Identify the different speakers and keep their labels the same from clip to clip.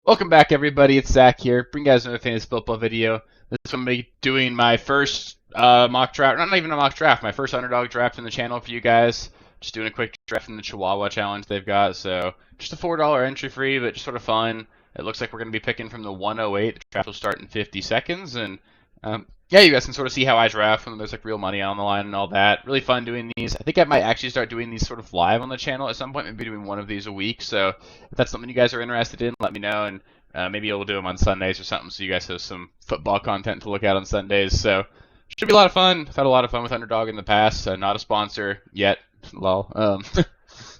Speaker 1: Welcome back, everybody. It's Zach here. Bring you guys another fantasy football video. This is going to be doing my first mock draft. Not even a mock draft. My first underdog draft in the channel for you guys. Just doing a quick draft in the Chihuahua challenge they've got. So just a $4 entry fee, but just sort of fun. It looks like we're going to be picking from the 108. The draft will start in 50 seconds, and yeah, you guys can sort of see how I draft when there's like real money on the line and all that. Really fun doing these. I think I might actually start doing these sort of live on the channel at some point. Maybe doing one of these a week. So if that's something you guys are interested in, let me know, and maybe we'll do them on Sundays or something, so you guys have some football content to look at on Sundays. So should be a lot of fun. I've had a lot of fun with Underdog in the past. Not a sponsor yet, lol.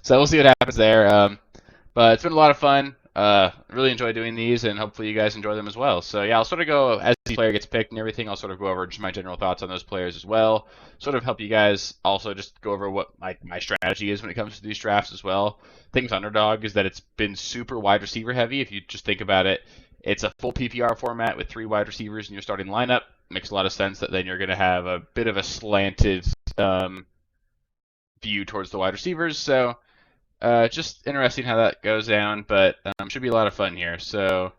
Speaker 1: So we'll see what happens there. But it's been a lot of fun. Really enjoy doing these, and hopefully you guys enjoy them as well. So yeah, I'll sort of go as each player gets picked and everything. I'll sort of go over just my general thoughts on those players as well. Sort of help you guys also just go over what my strategy is when it comes to these drafts as well. Thing with Underdog is that it's been super wide receiver heavy. If you just think about it, it's a full PPR format with 3 wide receivers in your starting lineup. Makes a lot of sense that then you're going to have a bit of a slanted view towards the wide receivers. So just interesting how that goes down, but should be a lot of fun here. So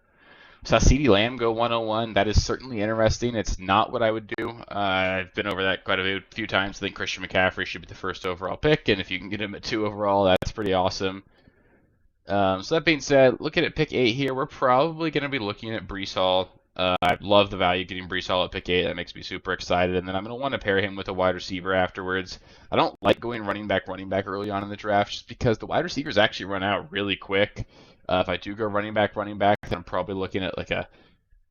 Speaker 1: saw CeeDee Lamb go 101. That is certainly interesting. It's not what I would do. I've been over that quite a few times. I think Christian McCaffrey should be the first overall pick, and if you can get him at 2 overall, that's pretty awesome. So that being said, looking at pick 8 here, we're probably going to be looking at Breece Hall. I love the value getting Breece Hall at pick 8. That makes me super excited. And then I'm going to want to pair him with a wide receiver afterwards. I don't like going running back early on in the draft just because the wide receivers actually run out really quick. If I do go running back, then I'm probably looking at like a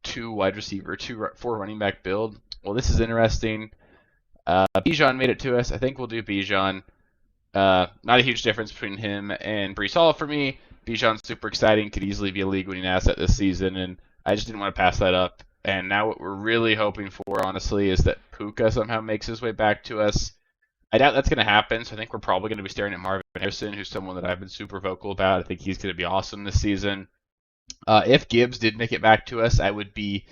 Speaker 1: 2 wide receiver, 4 running back build. Well, this is interesting. Bijan made it to us. I think we'll do Bijan. Not a huge difference between him and Breece Hall for me. Bijan's super exciting, could easily be a league-winning asset this season, and I just didn't want to pass that up. And now what we're really hoping for, honestly, is that Puka somehow makes his way back to us. I doubt that's going to happen, so I think we're probably going to be staring at Marvin Harrison, who's someone that I've been super vocal about. I think he's going to be awesome this season. If Gibbs did make it back to us, I would be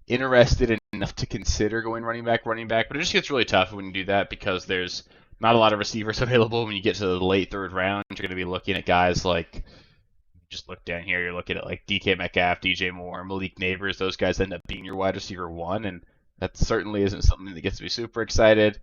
Speaker 1: interested enough to consider going running back, but it just gets really tough when you do that because there's not a lot of receivers available when you get to the late 3rd round. You're going to be looking at guys like, just look down here, you're looking at like DK Metcalf, DJ Moore, Malik Neighbors. Those guys end up being your wide receiver 1, and that certainly isn't something that gets me super excited.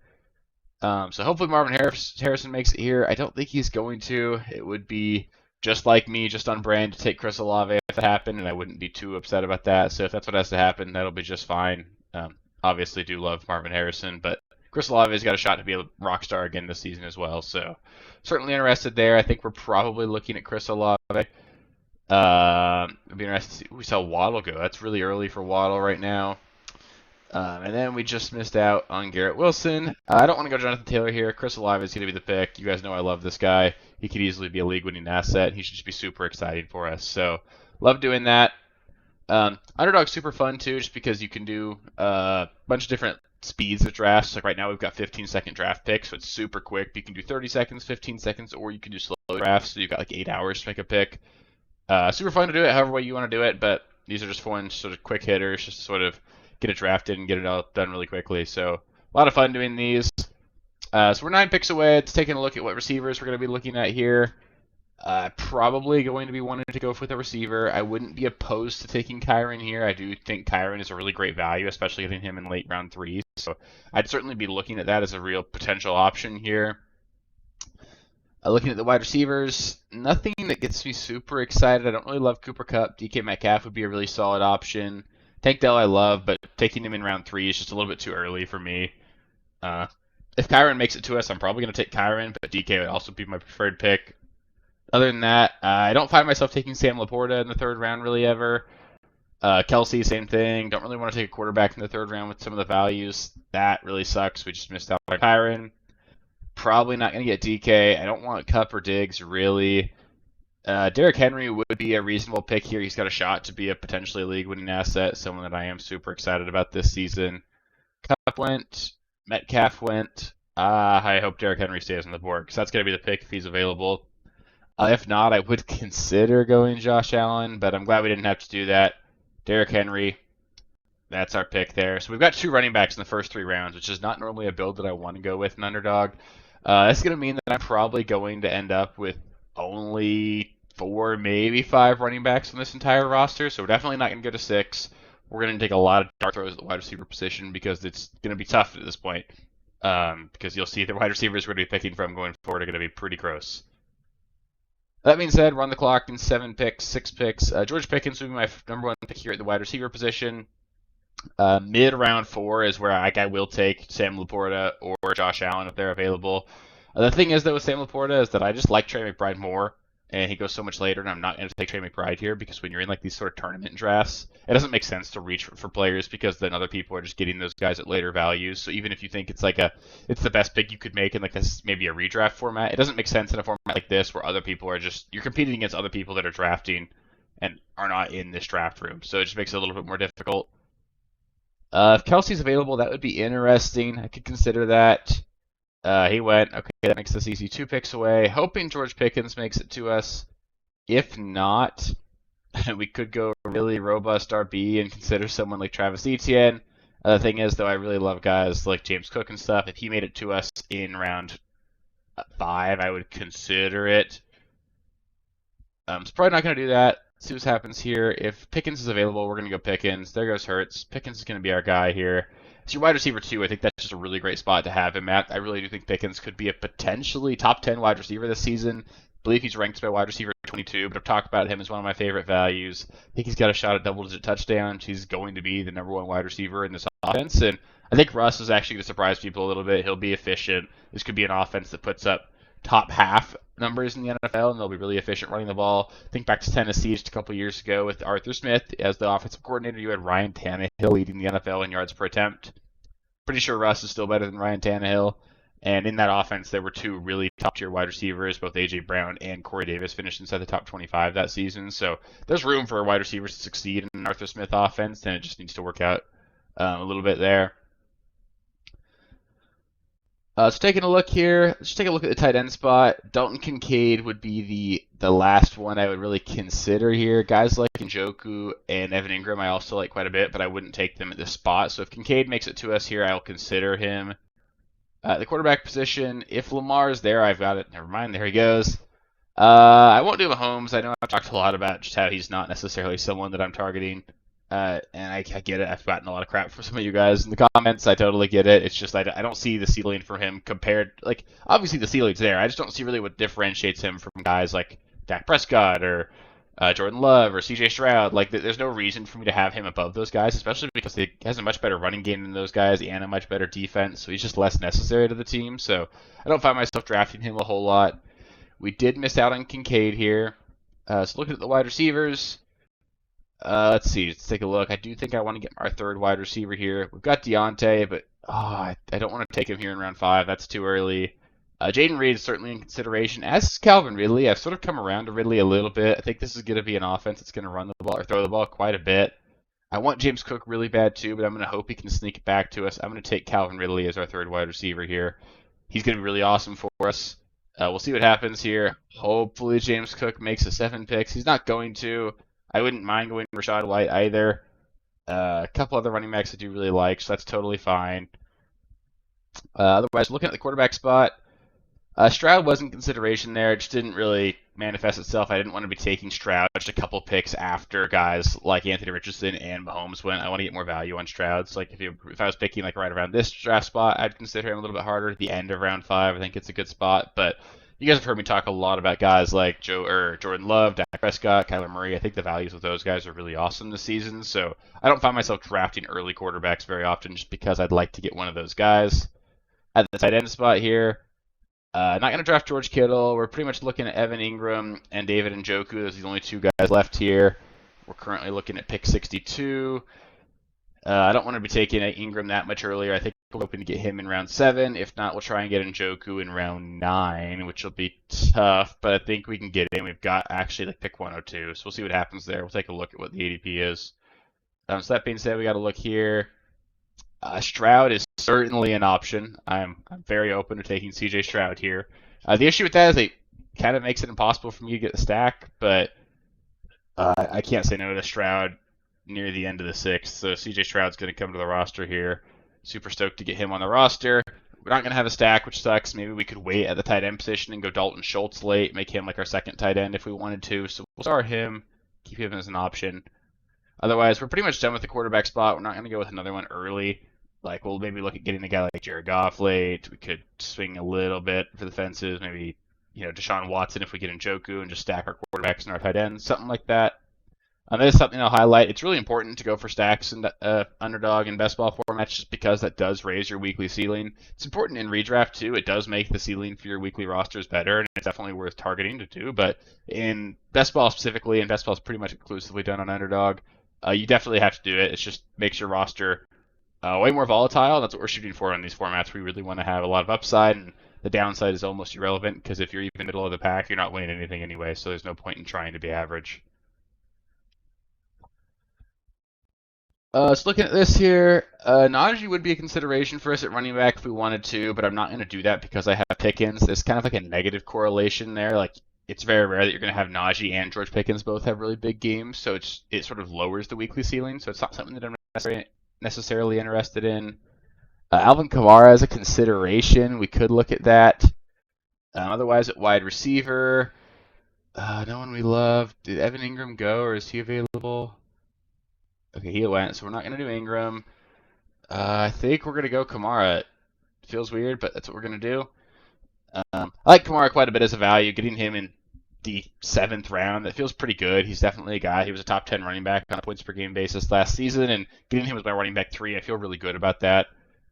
Speaker 1: So hopefully Marvin Harrison makes it here. I don't think he's going to. It would be just like me, just on brand to take Chris Olave if it happened, and I wouldn't be too upset about that. So if that's what has to happen, that'll be just fine. Obviously do love Marvin Harrison, but Chris Olave's got a shot to be a rock star again this season as well. So certainly interested there. I think we're probably looking at Chris Olave. It'd be interesting to see. We saw Waddle go. That's really early for Waddle right now. And then we just missed out on Garrett Wilson. I don't want to go Jonathan Taylor here. Chris Olave is going to be the pick. You guys know I love this guy. He could easily be a league-winning asset. He should just be super exciting for us. So love doing that. Underdog's super fun too, just because you can do a bunch of different speeds of drafts. Like right now we've got 15-second draft picks, so it's super quick. You can do 30 seconds, 15 seconds, or you can do slow drafts, so you've got like 8 hours to make a pick. Super fun to do it however way you want to do it, but these are just fun sort of quick hitters, just to sort of get it drafted and get it all done really quickly. So a lot of fun doing these. So we're 9 picks away. It's taking a look at what receivers we're going to be looking at here. Probably going to be wanting to go with a receiver. I wouldn't be opposed to taking Kyren here. I do think Kyren is a really great value, especially getting him in late round 3. So I'd certainly be looking at that as a real potential option here. Looking at the wide receivers, nothing that gets me super excited. I don't really love Cooper Kupp. DK Metcalf would be a really solid option. Tank Dell I love, but taking him in round 3 is just a little bit too early for me. If Kyren makes it to us, I'm probably going to take Kyren, but DK would also be my preferred pick. Other than that, I don't find myself taking Sam Laporta in the 3rd round really ever. Kelsey, same thing. Don't really want to take a quarterback in the 3rd round with some of the values. That really sucks. We just missed out on Kyren. Probably not going to get DK. I don't want Kupp or Diggs, really. Derrick Henry would be a reasonable pick here. He's got a shot to be a potentially league-winning asset, someone that I am super excited about this season. Kupp went. Metcalf went. I hope Derrick Henry stays on the board because that's going to be the pick if he's available. If not, I would consider going Josh Allen, but I'm glad we didn't have to do that. Derrick Henry, that's our pick there. So we've got 2 running backs in the first 3 rounds, which is not normally a build that I want to go with in Underdog. That's going to mean that I'm probably going to end up with only 4, maybe 5 running backs on this entire roster, so we're definitely not going to go to 6. We're going to take a lot of dart throws at the wide receiver position because it's going to be tough at this point. Because you'll see the wide receivers we're going to be picking from going forward are going to be pretty gross. That being said, run the clock in 7 picks, 6 picks. George Pickens will be my number 1 pick here at the wide receiver position. Mid round 4 is where I will take Sam Laporta or Josh Allen if they're available. The thing is, though, with Sam Laporta is that I just like Trey McBride more, and he goes so much later, and I'm not going to take Trey McBride here because when you're in like these sort of tournament drafts, it doesn't make sense to reach for players because then other people are just getting those guys at later values. So even if you think it's it's the best pick you could make in like this maybe a redraft format, it doesn't make sense in a format like this where other people are you're competing against other people that are drafting and are not in this draft room. So it just makes it a little bit more difficult. If Kelsey's available, that would be interesting. I could consider that. He went. Okay, that makes this easy. 2 picks away. Hoping George Pickens makes it to us. If not, we could go really robust RB and consider someone like Travis Etienne. The thing is, though, I really love guys like James Cook and stuff. If he made it to us in round 5, I would consider it. It's probably not going to do that. See what happens here. If Pickens is available, we're going to go Pickens. There goes Hurts. Pickens is going to be our guy here. It's your wide receiver, too. I think that's just a really great spot to have him at. I really do think Pickens could be a potentially top 10 wide receiver this season. I believe he's ranked by wide receiver 22, but I've talked about him as one of my favorite values. I think he's got a shot at double-digit touchdowns. He's going to be the number 1 wide receiver in this offense, and I think Russ is actually going to surprise people a little bit. He'll be efficient. This could be an offense that puts up top half numbers in the NFL, and they'll be really efficient running the ball. Think back to Tennessee just a couple years ago with Arthur Smith as the offensive coordinator. You had Ryan Tannehill leading the NFL in yards per attempt. Pretty sure Russ is still better than Ryan Tannehill. And in that offense, there were 2 really top-tier wide receivers, both A.J. Brown and Corey Davis finished inside the top 25 that season. So there's room for wide receivers to succeed in an Arthur Smith offense, and it just needs to work out a little bit there. So taking a look here, let's take a look at the tight end spot. Dalton Kincaid would be the last one I would really consider here. Guys like Njoku and Evan Ingram I also like quite a bit, but I wouldn't take them at this spot. So if Kincaid makes it to us here, I'll consider him. The quarterback position, if Lamar is there, I've got it. Never mind, there he goes. I won't do Mahomes. I know I've talked a lot about just how he's not necessarily someone that I'm targeting. And I get it. I've gotten a lot of crap from some of you guys in the comments. I totally get it. It's just I don't see the ceiling for him compared. Like, obviously the ceiling's there. I just don't see really what differentiates him from guys like Dak Prescott or Jordan Love or C.J. Stroud. Like, there's no reason for me to have him above those guys, especially because he has a much better running game than those guys and a much better defense. So he's just less necessary to the team. So I don't find myself drafting him a whole lot. We did miss out on Kincaid here. So looking at the wide receivers. Let's see. Let's take a look. I do think I want to get our 3rd wide receiver here. We've got Deontay, but I don't want to take him here in round 5. That's too early. Jayden Reed is certainly in consideration, as is Calvin Ridley. I've sort of come around to Ridley a little bit. I think this is going to be an offense that's going to run the ball or throw the ball quite a bit. I want James Cook really bad too, but I'm going to hope he can sneak it back to us. I'm going to take Calvin Ridley as our 3rd wide receiver here. He's going to be really awesome for us. We'll see what happens here. Hopefully James Cook makes the 7 picks. He's not going to. I wouldn't mind going Rachaad White either. A couple other running backs I do really like, so that's totally fine. Otherwise, looking at the quarterback spot, Stroud was in consideration there. It just didn't really manifest itself. I didn't want to be taking Stroud just a couple picks after guys like Anthony Richardson and Mahomes went. I want to get more value on Stroud. So like if I was picking like right around this draft spot, I'd consider him a little bit harder. At the end of round 5, I think it's a good spot. But you guys have heard me talk a lot about guys like Jordan Love, Dak Prescott, Kyler Murray. I think the values of those guys are really awesome this season. So I don't find myself drafting early quarterbacks very often just because I'd like to get one of those guys. At the tight end spot here, not going to draft George Kittle. We're pretty much looking at Evan Ingram and David Njoku. Those are the only 2 guys left here. We're currently looking at pick 62. I don't want to be taking Ingram that much earlier. I think we're hoping to get him in round 7. If not, we'll try and get Njoku in round 9, which will be tough, but I think we can get in. We've got actually like pick 102, so we'll see what happens there. We'll take a look at what the ADP is. So that being said, we got to look here. Stroud is certainly an option. I'm very open to taking C.J. Stroud here. The issue with that is it kind of makes it impossible for me to get the stack, but I can't say no to Stroud near the end of the 6th. So C.J. Stroud's going to come to the roster here. Super stoked to get him on the roster. we're not going to have a stack, which sucks. Maybe we could wait at the tight end position and go Dalton Schultz late, make him like our second tight end if we wanted to. So we'll start him, keep him as an option. Otherwise, we're pretty much done with the quarterback spot. We're not going to go with another one early. Like, we'll maybe look at getting a guy like Jared Goff late. We could swing a little bit for the fences. Maybe, Deshaun Watson if we get Njoku and just stack our quarterbacks and our tight ends, something like that. That is something I'll highlight. It's really important to go for stacks and underdog and best ball formats just because that does raise your weekly ceiling. It's important in redraft too. It does make the ceiling for your weekly rosters better, and it's definitely worth targeting to do. But in best ball specifically, and best ball is pretty much exclusively done on underdog, you definitely have to do it. It just makes your roster way more volatile. That's what we're shooting for in these formats. We really want to have a lot of upside, and the downside is almost irrelevant because if you're even middle of the pack, you're not winning anything anyway. So there's no point in trying to be average. So looking at this here, Najee would be a consideration for us at running back if we wanted to, but I'm not going to do that because I have Pickens. There's kind of like a negative correlation there. Like, it's very rare that you're going to have Najee and George Pickens both have really big games, so it sort of lowers the weekly ceiling. So it's not something that I'm necessarily interested in. Alvin Kamara as a consideration, we could look at that. Otherwise, at wide receiver, no one we love. Did Evan Ingram go, or is he available? Okay, he went, so we're not going to do Ingram. I think we're going to go Kamara. It feels weird, but that's what we're going to do. I like Kamara quite a bit as a value. Getting him in the 7th round, that feels pretty good. He's definitely a guy. He was a top 10 running back on a points per game basis last season, and getting him as my running back 3, I feel really good about that.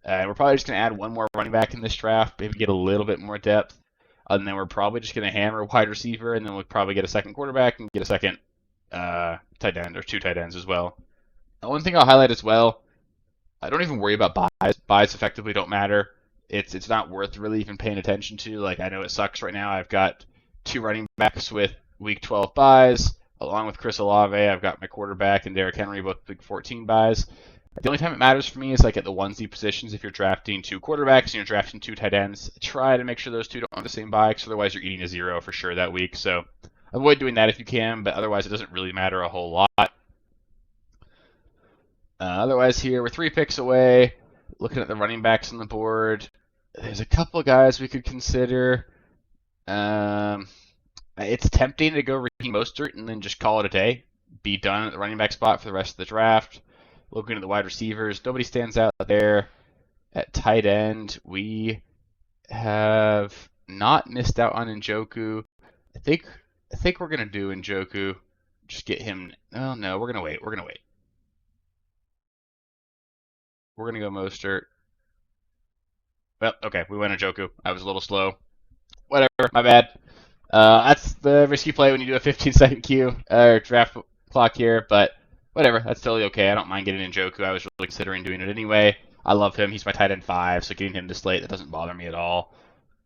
Speaker 1: We're probably just going to add one more running back in this draft, maybe get a little bit more depth. And then we're probably just going to hammer wide receiver, and then we'll probably get a second quarterback and get a second tight end or 2 tight ends as well. One thing I'll highlight as well, I don't even worry about buys. Buys effectively don't matter. It's not worth really even paying attention to. Like, I know it sucks right now. I've got 2 running backs with week 12 buys, along with Chris Olave. I've got my quarterback and Derrick Henry both week 14 buys. The only time it matters for me is like at the onesie positions. If you're drafting 2 quarterbacks and you're drafting 2 tight ends, try to make sure those 2 don't have the same buy, because otherwise you're eating a 0 for sure that week. So avoid doing that if you can, but otherwise it doesn't really matter a whole lot. Otherwise here, we're 3 picks away. Looking at the running backs on the board, there's a couple guys we could consider. It's tempting to go Raheem Mostert and then just call it a day. Be done at the running back spot for the rest of the draft. Looking at the wide receivers, nobody stands out there. At tight end, we have not missed out on Njoku. I think we're gonna do Njoku. Just get him. Oh no, we're gonna wait. We're gonna go Mostert. Well, okay, we went Njoku. I was a little slow. Whatever, my bad. That's the risky play when you do a 15-second queue or draft clock here, but whatever. That's totally okay. I don't mind getting Njoku. I was really considering doing it anyway. I love him. He's my tight end 5, so getting him this late, that doesn't bother me at all.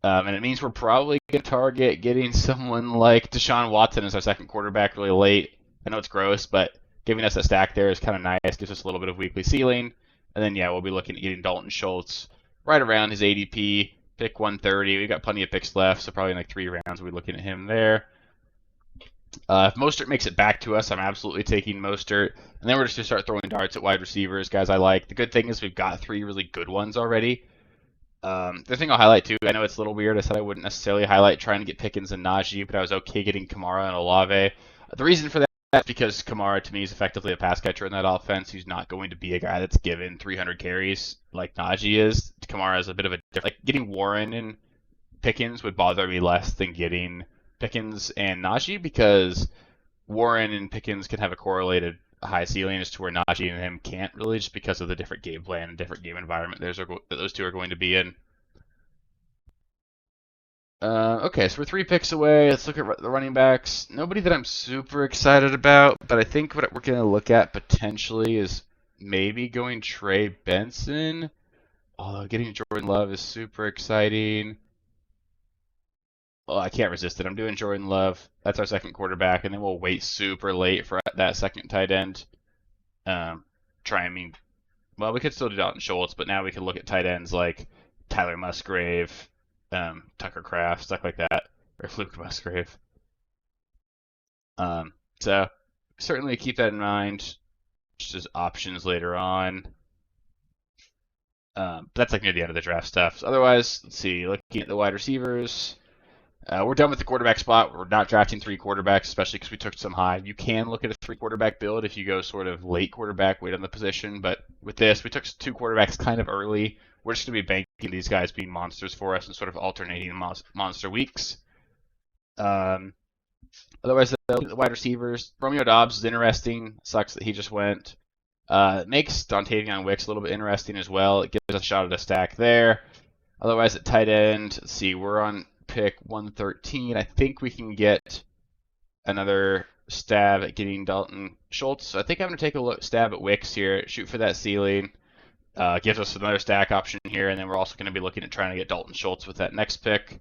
Speaker 1: And it means we're probably going to target getting someone like Deshaun Watson as our second quarterback really late. I know it's gross, but giving us a stack there is kind of nice. Gives us a little bit of weekly ceiling. And then, yeah, we'll be looking at getting Dalton Schultz right around his ADP, pick 130. We've got plenty of picks left, so probably in like 3 rounds we'll be looking at him there. If Mostert makes it back to us, I'm absolutely taking Mostert. And then we're just going to start throwing darts at wide receivers, guys I like. The good thing is we've got 3 really good ones already. The thing I'll highlight too, I know it's a little weird. I said I wouldn't necessarily highlight trying to get Pickens and Najee, but I was okay getting Kamara and Olave. The reason for that is because Kamara to me is effectively a pass catcher in that offense. He's not going to be a guy that's given 300 carries like Najee is. Kamara is a bit of a different. Like, getting Warren and Pickens would bother me less than getting Pickens and Najee, because Warren and Pickens can have a correlated high ceiling as to where Najee and him can't really, just because of the different game plan and different game environment those 2 are going to be in. Okay, so we're 3 picks away. Let's look at the running backs. Nobody that I'm super excited about, but I think what we're going to look at potentially is maybe going Trey Benson. Although getting Jordan Love is super exciting. Oh, I can't resist it. I'm doing Jordan Love. That's our second quarterback, and then we'll wait super late for that second tight end. Well, we could still do Dalton Schultz, but now we can look at tight ends like Tyler Musgrave, Tucker Kraft, stuff like that, or Luke Musgrave. So certainly keep that in mind, just as options later on. But that's like near the end of the draft stuff. So otherwise, let's see. Looking at the wide receivers, we're done with the quarterback spot. We're not drafting 3 quarterbacks, especially because we took some high. You can look at a 3 quarterback build if you go sort of late quarterback, wait on the position. But with this, we took 2 quarterbacks kind of early. We're just going to be banking these guys being monsters for us and sort of alternating monster weeks. Otherwise, the wide receivers, Romeo Doubs is interesting. Sucks that he just went. It makes Dontavion Wicks a little bit interesting as well. It gives us a shot at a stack there. Otherwise, at tight end, let's see, we're on pick 113. I think we can get another stab at getting Dalton Schultz. So I think I'm going to take a stab at Wicks here, shoot for that ceiling. Gives us another stack option here, and then we're also going to be looking at trying to get Dalton Schultz with that next pick.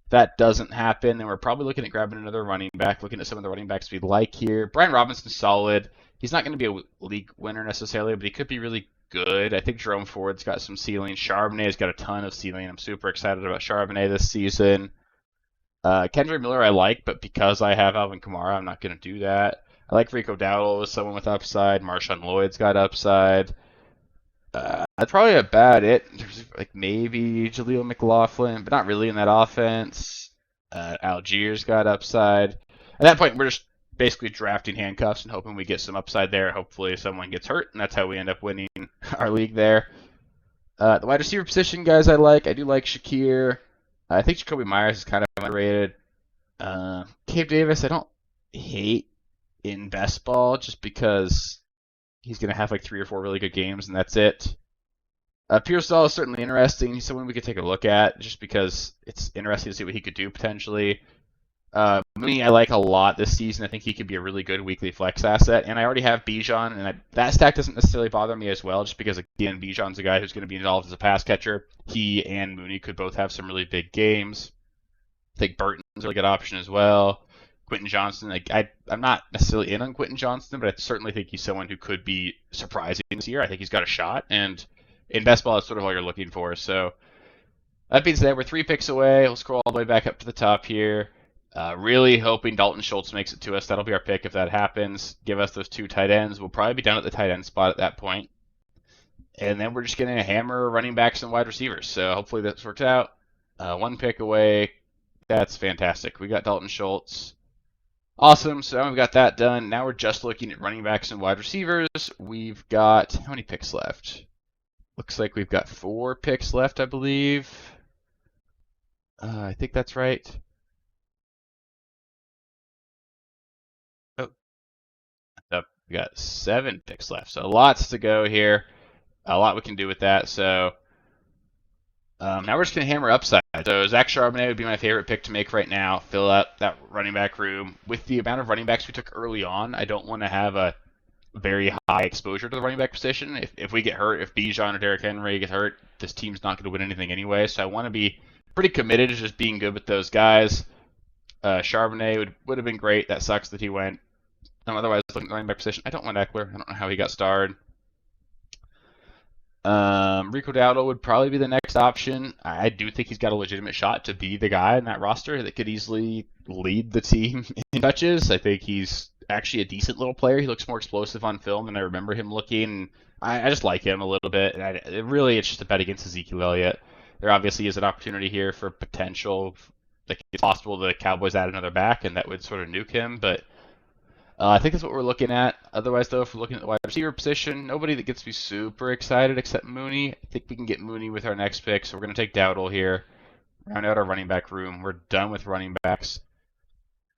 Speaker 1: If that doesn't happen, then we're probably looking at grabbing another running back, looking at some of the running backs we like here. Brian Robinson's solid. He's not going to be a league winner necessarily, but he could be really good. I think Jerome Ford's got some ceiling. Charbonnet's got a ton of ceiling. I'm super excited about Charbonnet this season. Kendra Miller I like, but because I have Alvin Kamara, I'm not going to do that. I like Rico Dowdle as someone with upside. Marshawn Lloyd's got upside. That's probably about it. There's like maybe Jaleel McLaughlin, but not really in that offense. Algiers got upside. At that point, we're just basically drafting handcuffs and hoping we get some upside there. Hopefully someone gets hurt, and that's how we end up winning our league there. The wide receiver position, guys, I like. I do like Shakir. I think Jacoby Myers is kind of underrated. Gabe Davis, I don't hate in best ball just because he's going to have like 3 or 4 really good games, and that's it. Pierce Dahl is certainly interesting. He's someone we could take a look at just because it's interesting to see what he could do potentially. Mooney I like a lot this season. I think he could be a really good weekly flex asset. And I already have Bijan, and that stack doesn't necessarily bother me as well just because, again, Bijan's a guy who's going to be involved as a pass catcher. He and Mooney could both have some really big games. I think Burton's a really good option as well. Quentin Johnston, I'm not necessarily in on Quentin Johnston, but I certainly think he's someone who could be surprising this year. I think he's got a shot, and in best ball, it's sort of all you're looking for. So that being said, we're 3 picks away. We'll scroll all the way back up to the top here. Really hoping Dalton Schultz makes it to us. That'll be our pick if that happens. Give us those 2 tight ends. We'll probably be down at the tight end spot at that point. And then we're just going to hammer running backs and wide receivers. So hopefully this works out. 1 pick away. That's fantastic. We got Dalton Schultz. Awesome. So now we've got that done. Now we're just looking at running backs and wide receivers. We've got how many picks left? Looks like we've got 4 picks left, I believe. I think that's right. We got 7 picks left, so lots to go here. A lot we can do with that. So now we're just going to hammer upside. So Zach Charbonnet would be my favorite pick to make right now. Fill out that running back room. With the amount of running backs we took early on, I don't want to have a very high exposure to the running back position. If we get hurt, if Bijan or Derrick Henry get hurt, this team's not going to win anything anyway. So I want to be pretty committed to just being good with those guys. Charbonnet would have been great. That sucks that he went. Otherwise, looking at the running back position, I don't want Eckler. I don't know how he got starred. Rico Dowdle would probably be the next option. I do think he's got a legitimate shot to be the guy in that roster that could easily lead the team in touches. I think he's actually a decent little player. He looks more explosive on film than I remember him looking. I just like him a little bit. And it's just a bet against Ezekiel Elliott. There obviously is an opportunity here for potential. Like it's possible the Cowboys add another back, and that would sort of nuke him, but I think that's what we're looking at. Otherwise, though, if we're looking at the wide receiver position, nobody that gets me super excited except Mooney. I think we can get Mooney with our next pick, so we're going to take Dowdle here. Round out our running back room. We're done with running backs.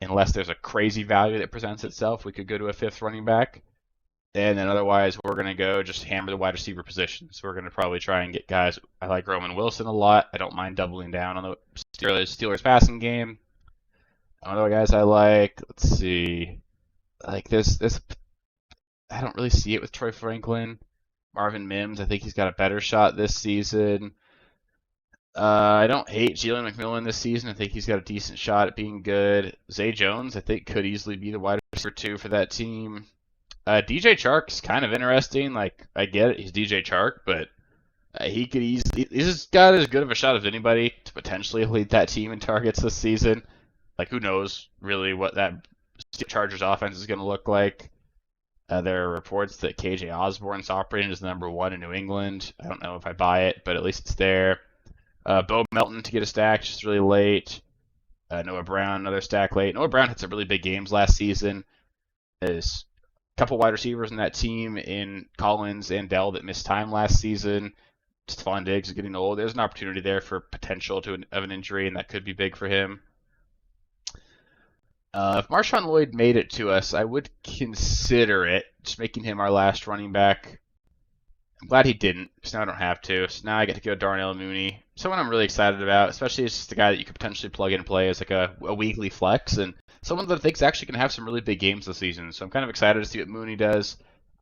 Speaker 1: Unless there's a crazy value that presents itself, we could go to a 5th running back. And then otherwise, we're going to go just hammer the wide receiver position. So we're going to probably try and get guys. I like Roman Wilson a lot. I don't mind doubling down on the Steelers passing game. Other guys I like, let's see. Like this, I don't really see it with Troy Franklin. Marvin Mims, I think he's got a better shot this season. I don't hate Jalen McMillan this season. I think he's got a decent shot at being good. Zay Jones, I think, could easily be the wide receiver 2 for that team. DJ Chark's kind of interesting. Like, I get it, he's DJ Chark, but he could easily. He's got as good of a shot as anybody to potentially lead that team in targets this season. Like, who knows really what that Chargers offense is going to look like. There are reports that KJ Osborne's operating as the number one in New England. I don't know if I buy it, but at least it's there. Bo Melton to get a stack just really late. Noah Brown, another stack late. Noah Brown had some really big games last season. There's a couple wide receivers in that team in Collins and Dell that missed time last season. Stephon Diggs is getting old. There's an opportunity there for potential of an injury, and that could be big for him. If Marshawn Lloyd made it to us, I would consider it, just making him our last running back. I'm glad he didn't, because now I don't have to. So now I get to go Darnell Mooney. Someone I'm really excited about, especially as just a guy that you could potentially plug and play as like a weekly flex, and someone that I think is actually going to have some really big games this season. So I'm kind of excited to see what Mooney does.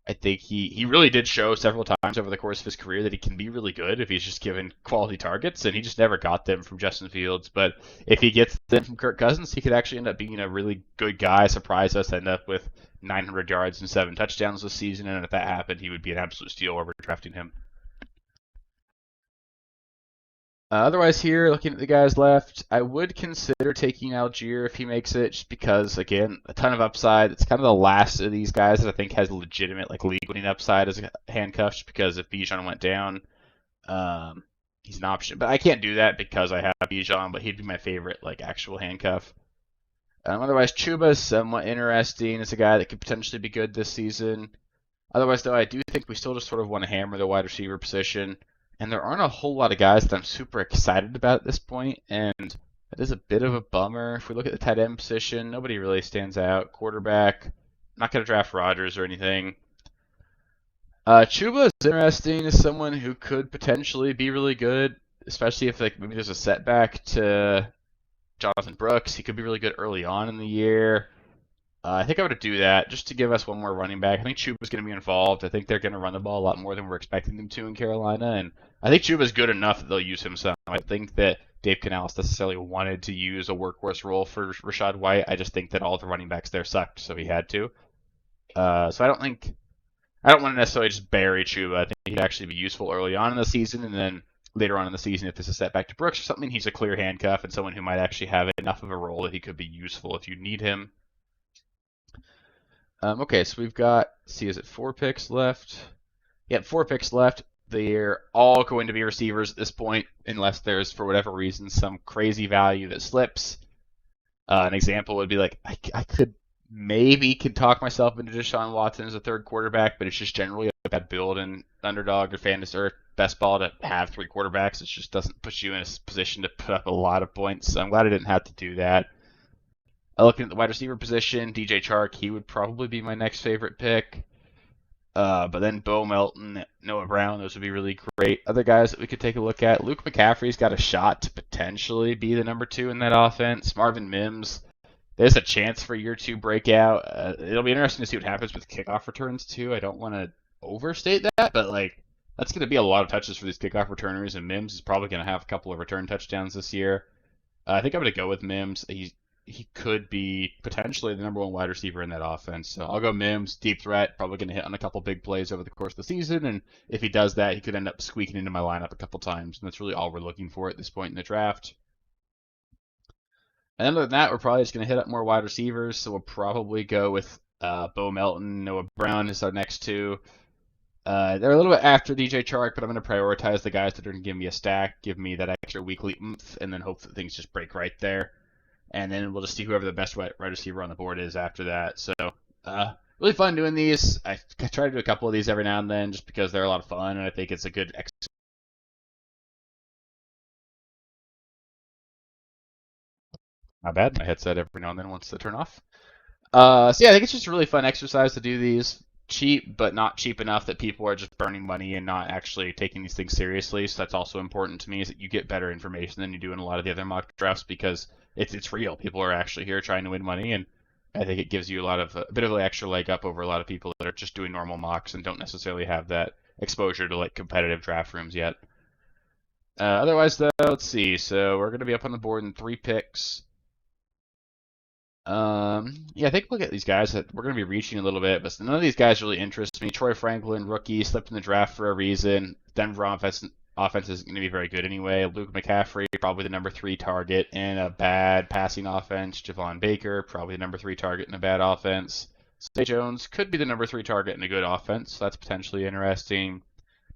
Speaker 1: I think he really did show several times over the course of his career that he can be really good if he's just given quality targets, and he just never got them from Justin Fields. But if he gets them from Kirk Cousins, he could actually end up being a really good guy, surprise us, end up with 900 yards and 7 touchdowns this season, and if that happened, he would be an absolute steal over drafting him. Otherwise, here, looking at the guys left, I would consider taking Algier if he makes it, just because, again, a ton of upside. It's kind of the last of these guys that I think has legitimate like league-winning upside as a handcuff, just because if Bijan went down, he's an option. But I can't do that because I have Bijan, but he'd be my favorite like actual handcuff. Otherwise, Chuba's somewhat interesting. It's a guy that could potentially be good this season. Otherwise, though, I do think we still just sort of want to hammer the wide receiver position. And there aren't a whole lot of guys that I'm super excited about at this point, and that is a bit of a bummer. If we look at the tight end position, nobody really stands out. Quarterback, not going to draft Rodgers or anything. Chuba is interesting as someone who could potentially be really good, especially if like maybe there's a setback to Jonathan Brooks. He could be really good early on in the year. I think I would do that just to give us one more running back. I think Chuba's going to be involved. I think they're going to run the ball a lot more than we're expecting them to in Carolina, and I think Chuba's good enough that they'll use him some. I think that Dave Canales necessarily wanted to use a workhorse role for Rachaad White. I just think that all the running backs there sucked, so he had to. So I don't want to necessarily just bury Chuba. I think he'd actually be useful early on in the season, and then later on in the season, if there's a setback to Brooks or something, he's a clear handcuff and someone who might actually have enough of a role that he could be useful if you need him. Okay, so we've got, see, is it 4 picks left? Yep, 4 picks left. They're all going to be receivers at this point, unless there's, for whatever reason, some crazy value that slips. An example would be like, I could maybe talk myself into Deshaun Watson as a third quarterback, but it's just generally a bad build in Underdog or Fantasy or Best Ball to have 3 quarterbacks. It just doesn't put you in a position to put up a lot of points. So I'm glad I didn't have to do that. Looking at the wide receiver position, DJ Chark, he would probably be my next favorite pick. But then Bo Melton, Noah Brown, those would be really great. Other guys that we could take a look at, Luke McCaffrey's got a shot to potentially be the number 2 in that offense. Marvin Mims, there's a chance for year 2 breakout. It'll be interesting to see what happens with kickoff returns too. I don't want to overstate that, but like that's going to be a lot of touches for these kickoff returners, and Mims is probably going to have a couple of return touchdowns this year. I think I'm going to go with Mims. He could be potentially the number 1 wide receiver in that offense. So I'll go Mims, deep threat, probably going to hit on a couple big plays over the course of the season. And if he does that, he could end up squeaking into my lineup a couple times. And that's really all we're looking for at this point in the draft. And other than that, we're probably just going to hit up more wide receivers. So we'll probably go with Bo Melton, Noah Brown is our next 2. They're a little bit after DJ Chark, but I'm going to prioritize the guys that are going to give me a stack, give me that extra weekly oomph, and then hope that things just break right there. And then we'll just see whoever the best wide receiver on the board is after that. So, really fun doing these. I try to do a couple of these every now and then just because they're a lot of fun, and I think it's a good exercise. Not bad. My headset every now and then wants to turn off. So yeah, I think it's just a really fun exercise to do these. Cheap, but not cheap enough that people are just burning money and not actually taking these things seriously. So that's also important to me, is that you get better information than you do in a lot of the other mock drafts, because it's real. People are actually here trying to win money, and I think it gives you a bit of an extra leg up over a lot of people that are just doing normal mocks and don't necessarily have that exposure to like competitive draft rooms yet. Otherwise, though, let's see. So we're going to be up on the board in 3 picks. Yeah, take a look at these guys that we're going to be reaching a little bit, but none of these guys really interest me. Troy Franklin, rookie, slipped in the draft for a reason. Denver offense isn't going to be very good anyway. Luke McCaffrey, probably the number 3 target in a bad passing offense. Javon Baker, probably the number 3 target in a bad offense. Zay Jones could be the number 3 target in a good offense, so that's potentially interesting.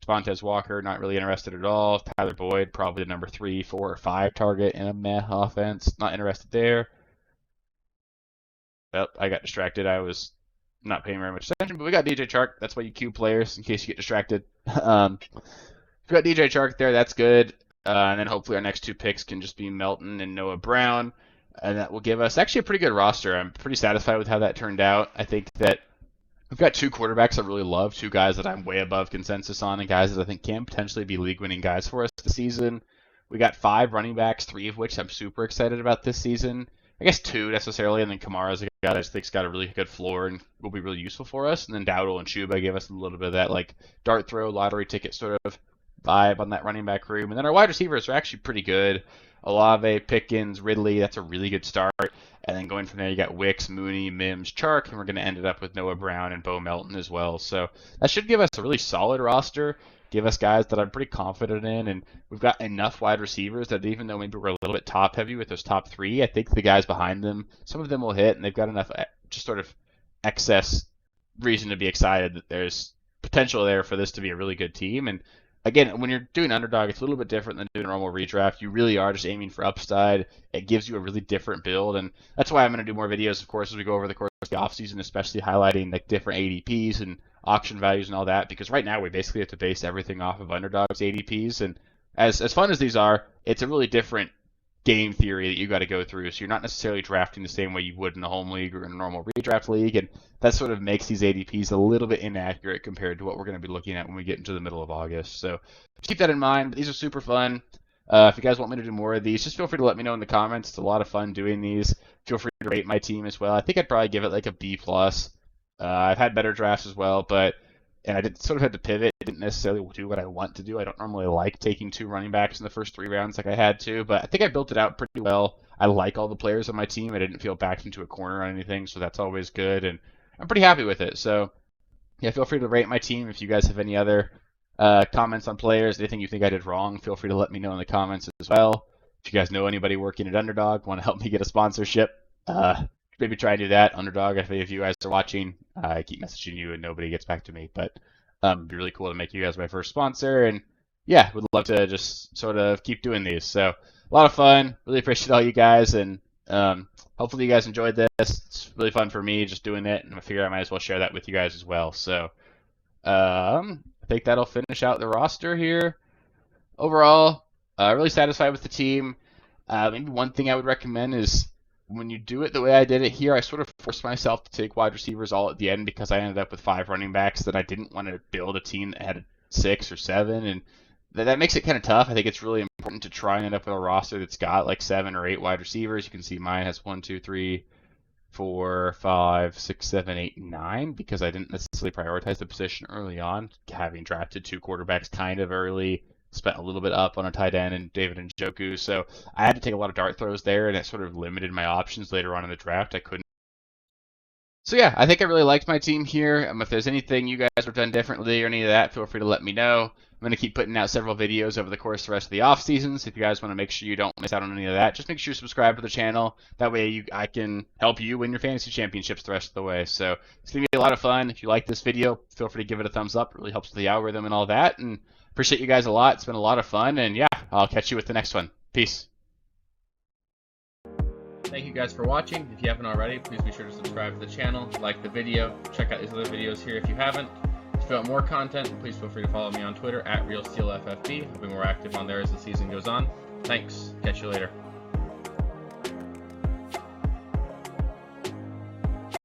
Speaker 1: Devontae Walker, not really interested at all. Tyler Boyd, probably the number 3, 4, or 5 target in a meh offense. Not interested there. Well, I got distracted. I was not paying very much attention, but we got DJ Chark. That's why you queue players, in case you get distracted. We got DJ Chark there. That's good. And then hopefully our next 2 picks can just be Melton and Noah Brown. And that will give us actually a pretty good roster. I'm pretty satisfied with how that turned out. I think that we've got 2 quarterbacks I really love, 2 guys that I'm way above consensus on, and guys that I think can potentially be league-winning guys for us this season. We got 5 running backs, 3 of which I'm super excited about this season. I guess 2 necessarily, and then Kamara's a guy that I just think's got a really good floor and will be really useful for us. And then Dowdle and Chuba give us a little bit of that like dart throw, lottery ticket sort of vibe on that running back room. And then our wide receivers are actually pretty good. Olave, Pickens, Ridley, that's a really good start. And then going from there, you got Wicks, Mooney, Mims, Chark, and we're going to end it up with Noah Brown and Bo Melton as well. So that should give us a really solid roster, give us guys that I'm pretty confident in, and we've got enough wide receivers that even though maybe we're a little bit top heavy with those top 3, I think the guys behind them, some of them will hit, and they've got enough just sort of excess reason to be excited that there's potential there for this to be a really good team. And again, when you're doing underdog, it's a little bit different than doing a normal redraft. You really are just aiming for upside. It gives you a really different build, and that's why I'm going to do more videos, of course, as we go over the course of the offseason, especially highlighting like different ADPs and auction values and all that, because right now we basically have to base everything off of underdogs ADPs, and as fun as these are, it's a really different game theory that you got to go through. So you're not necessarily drafting the same way you would in a home league or in a normal redraft league, and that sort of makes these ADPs a little bit inaccurate compared to what we're going to be looking at when we get into the middle of August. So just keep that in mind. These are super fun. If you guys want me to do more of these, just feel free to let me know in the comments. It's a lot of fun doing these. Feel free to rate my team as well. I think I'd probably give it like a B+. I've had better drafts as well, and I did sort of had to pivot. I didn't necessarily do what I want to do. I don't normally like taking 2 running backs in the first 3 rounds like I had to, but I think I built it out pretty well. I like all the players on my team. I didn't feel backed into a corner or anything, so that's always good, and I'm pretty happy with it. So yeah, feel free to rate my team. If you guys have any other comments on players, anything you think I did wrong, feel free to let me know in the comments as well. If you guys know anybody working at Underdog, want to help me get a sponsorship, maybe try and do that. Underdog, if any of you guys are watching, I keep messaging you and nobody gets back to me, but it'd be really cool to make you guys my first sponsor, and yeah, would love to just sort of keep doing these. So a lot of fun. Really appreciate all you guys, and hopefully you guys enjoyed this. It's really fun for me just doing it, and I figure I might as well share that with you guys as well. So I think that'll finish out the roster here. Overall, really satisfied with the team. Maybe one thing I would recommend is when you do it the way I did it here, I sort of forced myself to take wide receivers all at the end because I ended up with 5 running backs that I didn't want to build a team that had 6 or 7, and that makes it kind of tough. I think it's really important to try and end up with a roster that's got like 7 or 8 wide receivers. You can see mine has 1, 2, 3, 4, 5, 6, 7, 8, 9 because I didn't necessarily prioritize the position early on, having drafted 2 quarterbacks kind of early. Spent a little bit up on a tight end and David Njoku, so I had to take a lot of dart throws there, and it sort of limited my options later on in the draft. I couldn't. So yeah, I think I really liked my team here. If there's anything you guys have done differently or any of that, feel free to let me know. I'm going to keep putting out several videos over the course of the rest of the off season, so if you guys want to make sure you don't miss out on any of that, just make sure you subscribe to the channel. That way I can help you win your fantasy championships the rest of the way. So it's going to be a lot of fun. If you like this video, feel free to give it a thumbs up. It really helps with the algorithm and all that. And appreciate you guys a lot. It's been a lot of fun. And yeah, I'll catch you with the next one. Peace. Thank you guys for watching. If you haven't already, please be sure to subscribe to the channel, like the video, check out these other videos here if you haven't. If you want more content, please feel free to follow me on Twitter at RealSteelFFB. I'll be more active on there as the season goes on. Thanks. Catch you later.